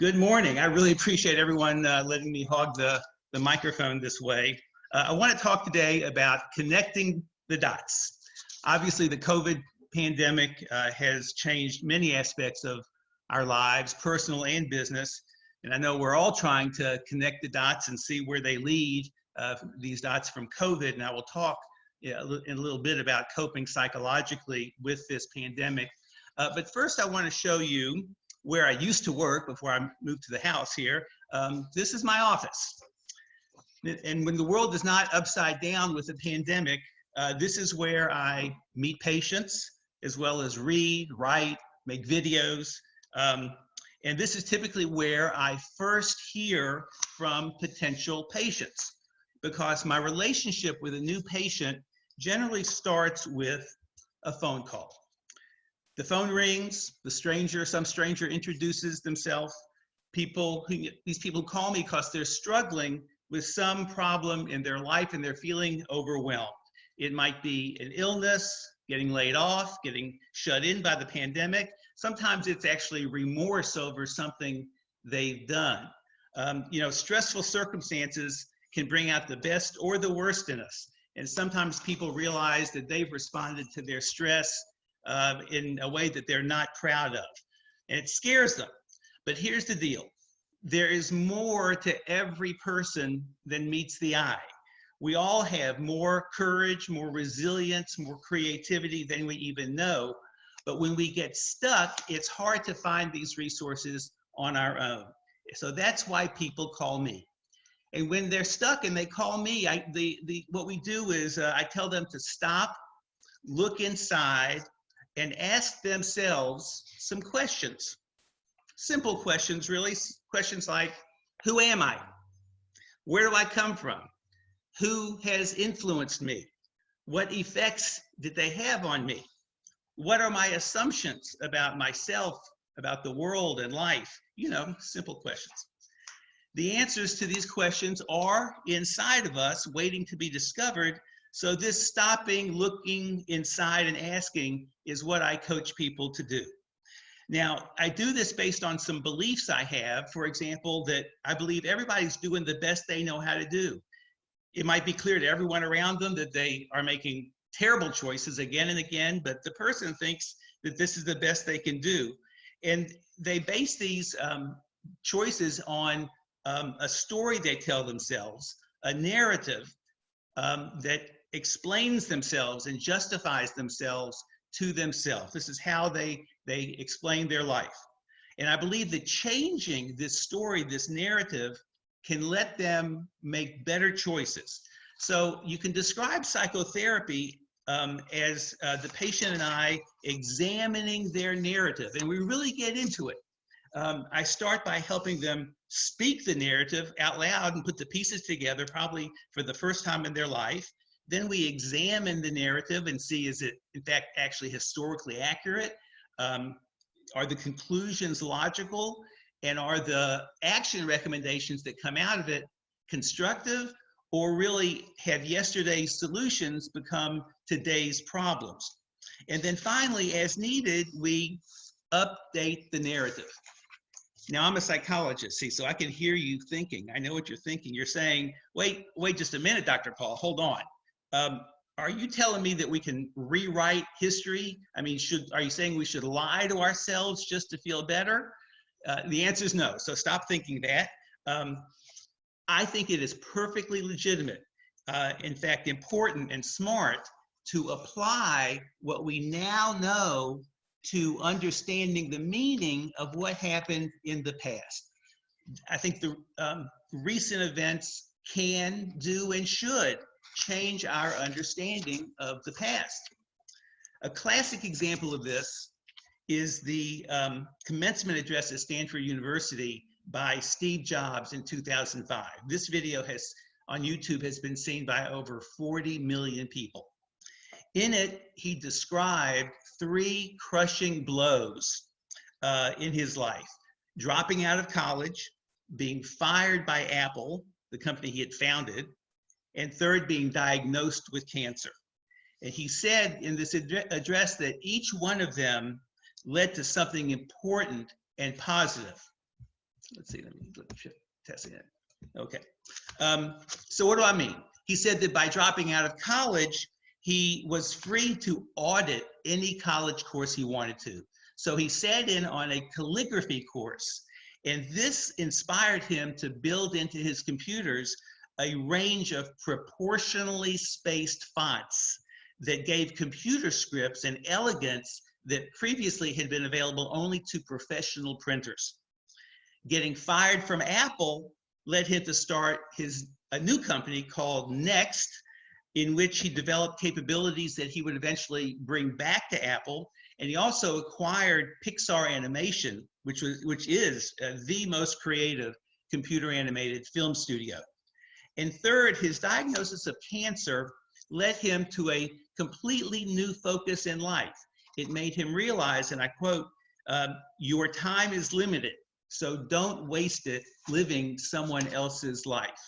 Good morning. I really appreciate everyone letting me hog the microphone this way. I want to talk today about connecting the dots. Obviously, the COVID pandemic has changed many aspects of our lives, personal and business. And I know we're all trying to connect the dots and see where they lead, these dots from COVID. And I will talk in a little bit about coping psychologically with this pandemic. But first, I want to show you where I used to work before I moved to the house here. This is my office. And when the world is not upside down with the pandemic, this is where I meet patients, as well as read, write, make videos. And this is typically where I first hear from potential patients, because my relationship with a new patient generally starts with a phone call. The phone rings, some stranger introduces themselves. These people call me because they're struggling with some problem in their life and they're feeling overwhelmed. It might be an illness, getting laid off, getting shut in by the pandemic. Sometimes it's actually remorse over something they've done. Stressful circumstances can bring out the best or the worst in us. And sometimes people realize that they've responded to their stress in a way that they're not proud of. And it scares them. But here's the deal. There is more to every person than meets the eye. We all have more courage, more resilience, more creativity than we even know. But when we get stuck, it's hard to find these resources on our own. So that's why people call me. And when they're stuck and they call me, what we do is I tell them to stop, look inside, and ask themselves some questions. Simple questions, really. Questions like, who am I? Where do I come from? Who has influenced me? What effects did they have on me? What are my assumptions about myself, about the world and life? Simple questions. The answers to these questions are inside of us, waiting to be discovered. So this stopping, looking inside and asking is what I coach people to do. Now, I do this based on some beliefs I have. For example, that I believe everybody's doing the best they know how to do. It might be clear to everyone around them that they are making terrible choices again and again, but the person thinks that this is the best they can do. And they base these choices on a story they tell themselves, a narrative that explains themselves and justifies themselves to themselves. This is how they explain their life. And I believe that changing this story, this narrative, can let them make better choices. So you can describe psychotherapy as the patient and I examining their narrative, and we really get into it. I start by helping them speak the narrative out loud and put the pieces together, probably for the first time in their life. Then we examine the narrative and see, is it in fact actually historically accurate? Are the conclusions logical? And are the action recommendations that come out of it constructive, or really have yesterday's solutions become today's problems? And then finally, as needed, we update the narrative. Now, I'm a psychologist, see, so I can hear you thinking. I know what you're thinking. You're saying, wait just a minute, Dr. Paul, hold on. Are you telling me that we can rewrite history? I mean, are you saying we should lie to ourselves just to feel better? The answer is no, so stop thinking that. I think it is perfectly legitimate, in fact, important and smart to apply what we now know to understanding the meaning of what happened in the past. I think the recent events can, do, and should change our understanding of the past. A classic example of this is the commencement address at Stanford University by Steve Jobs in 2005. This video on YouTube has been seen by over 40 million people. In it, he described 3 crushing blows in his life: dropping out of college, being fired by Apple, the company he had founded, and third, being diagnosed with cancer. And he said in this address that each one of them led to something important and positive. let's see, let me shift testing it. Okay. So what do I mean? He said that by dropping out of college, he was free to audit any college course he wanted to. So he sat in on a calligraphy course, and this inspired him to build into his computers a range of proportionally spaced fonts that gave computer scripts an elegance that previously had been available only to professional printers. Getting fired from Apple led him to start a new company called Next, in which he developed capabilities that he would eventually bring back to Apple. And he also acquired Pixar Animation, which is the most creative computer animated film studio. And third, his diagnosis of cancer led him to a completely new focus in life. It made him realize, and I quote, "Your time is limited, so don't waste it living someone else's life."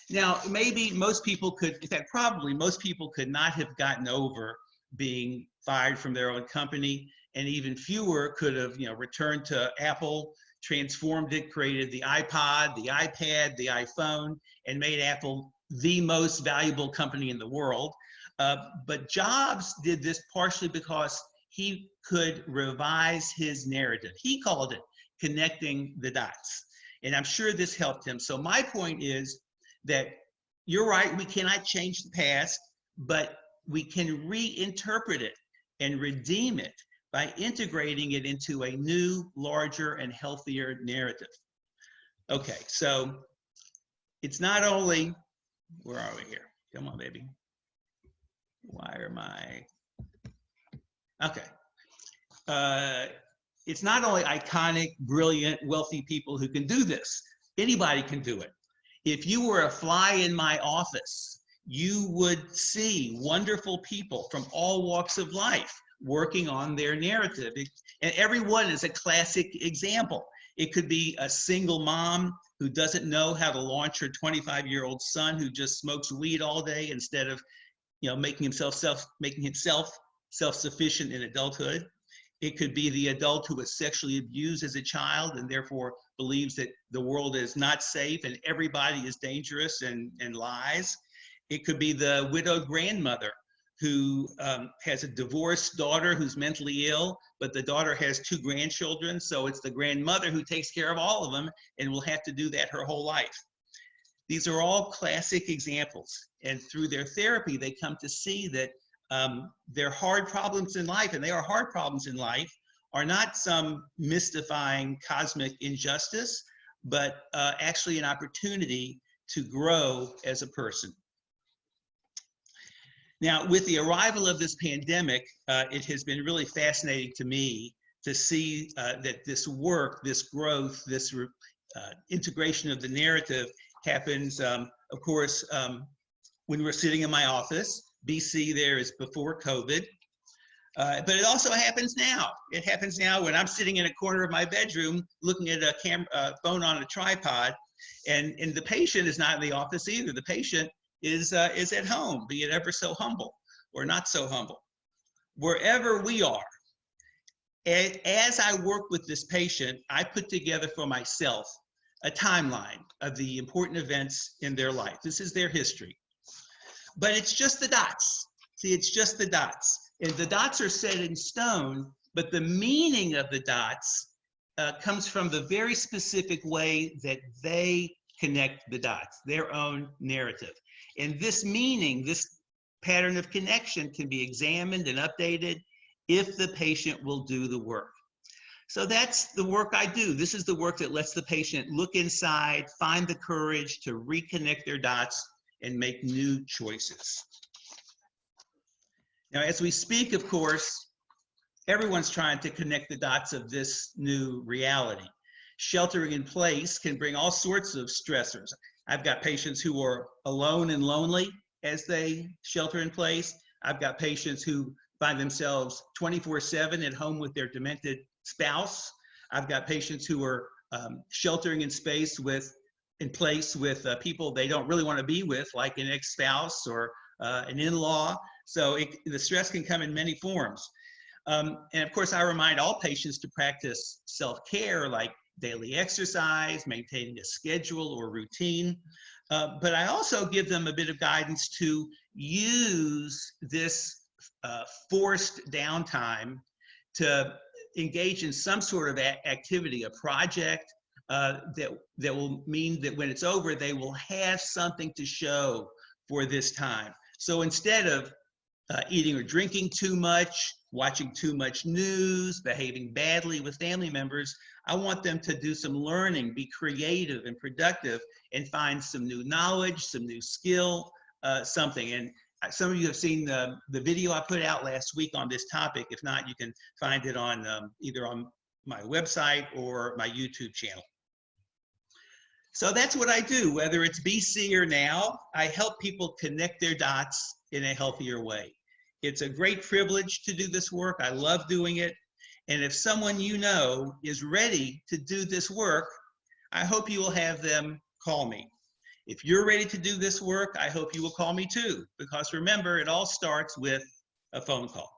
Now, maybe most people could, in fact, probably most people could not have gotten over being fired from their own company, and even fewer could have, returned to Apple, transformed it, created the iPod, the iPad, the iPhone, and made Apple the most valuable company in the world. But Jobs did this partially because he could revise his narrative. He called it connecting the dots. And I'm sure this helped him. So my point is that you're right, we cannot change the past, but we can reinterpret it and redeem it by integrating it into a new, larger, and healthier narrative. Okay, so it's not only, where are we here? Come on, baby. Why am I? Okay. It's not only iconic, brilliant, wealthy people who can do this. Anybody can do it. If you were a fly in my office, you would see wonderful people from all walks of life working on their narrative. And everyone is a classic example. It could be a single mom who doesn't know how to launch her 25-year-old son who just smokes weed all day instead of making himself self-sufficient in adulthood. It could be the adult who was sexually abused as a child and therefore believes that the world is not safe and everybody is dangerous and lies. It could be the widowed grandmother who has a divorced daughter who's mentally ill, but the daughter has 2 grandchildren, so it's the grandmother who takes care of all of them and will have to do that her whole life. These are all classic examples, and through their therapy, they come to see that their hard problems in life, and they are hard problems in life, are not some mystifying cosmic injustice, but actually an opportunity to grow as a person. Now, with the arrival of this pandemic, it has been really fascinating to me to see that this work, this growth, this integration of the narrative happens, of course, when we're sitting in my office. BC there is before COVID, but it also happens now. It happens now when I'm sitting in a corner of my bedroom looking at a phone on a tripod, and the patient is not in the office either. The patient is at home, be it ever so humble or not so humble. Wherever we are, as I work with this patient, I put together for myself a timeline of the important events in their life. This is their history. But it's just the dots. See, it's just the dots. And the dots are set in stone, but the meaning of the dots comes from the very specific way that they connect the dots, their own narrative. And this meaning, this pattern of connection can be examined and updated if the patient will do the work. So that's the work I do. This is the work that lets the patient look inside, find the courage to reconnect their dots and make new choices. Now, as we speak, of course, everyone's trying to connect the dots of this new reality. Sheltering in place can bring all sorts of stressors. I've got patients who are alone and lonely as they shelter in place. I've got patients who find themselves 24/7 at home with their demented spouse. I've got patients who are sheltering in place with people they don't really want to be with, like an ex-spouse or an in-law. So the stress can come in many forms. And of course, I remind all patients to practice self-care, like daily exercise, maintaining a schedule or routine. But I also give them a bit of guidance to use this forced downtime to engage in some sort of activity, a project that will mean that when it's over, they will have something to show for this time. So instead of eating or drinking too much, watching too much news, behaving badly with family members, I want them to do some learning, be creative and productive, and find some new knowledge, some new skill, something. And some of you have seen the video I put out last week on this topic. If not, you can find it on either on my website or my YouTube channel. So that's what I do, whether it's BC or now, I help people connect their dots in a healthier way. It's a great privilege to do this work. I love doing it. And if someone you know is ready to do this work, I hope you will have them call me. If you're ready to do this work, I hope you will call me too, because remember, it all starts with a phone call.